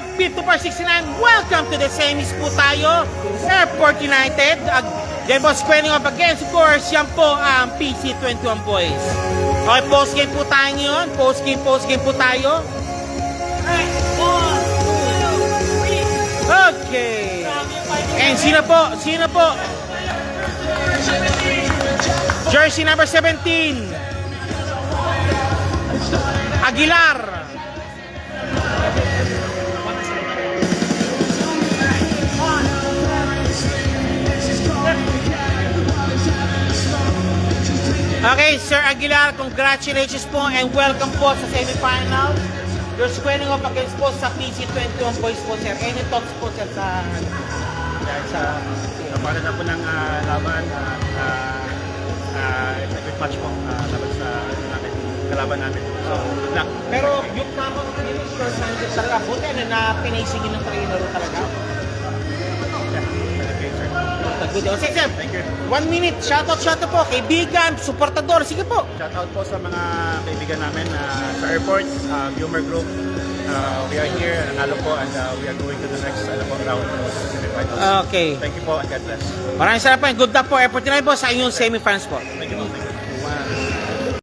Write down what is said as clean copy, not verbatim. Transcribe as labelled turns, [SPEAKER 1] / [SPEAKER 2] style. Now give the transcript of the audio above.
[SPEAKER 1] po, 5469. Welcome to the semis po tayo. Airport United. Then po, squaring up against, of course, yan po ang PC21 boys. Okay, post-game po tayo ngayon. Post-game po tayo. Okay. And sino po? Jersey number 17. Aguilar. Okay, Sir Aguilar, congratulations po and welcome po sa semifinal. You're squaring up against po sa PC21 boys po, sir. Any thoughts po, sir, sa
[SPEAKER 2] para na po ng laban it's a good match po laban sa kalaban namin. So, good luck.
[SPEAKER 1] Pero yung tamang kanina, sure minded talaga. Buti na pinasingin ng trainer talaga.
[SPEAKER 2] Okay, sir.
[SPEAKER 1] Good. Okay, sir.
[SPEAKER 2] Thank you.
[SPEAKER 1] 1 minute. Shoutout po. Kaibigan, supportador. Sige po.
[SPEAKER 2] Shout out po sa mga kaibigan namin sa airport, Humor Group. We are here, nanalo po, and we are going to the next round of semifinals.
[SPEAKER 1] Okay.
[SPEAKER 2] Thank you po and God bless.
[SPEAKER 1] Maraming salamat po. Good luck po. Airport United po sa inyong semifinals po.
[SPEAKER 2] Thank you po.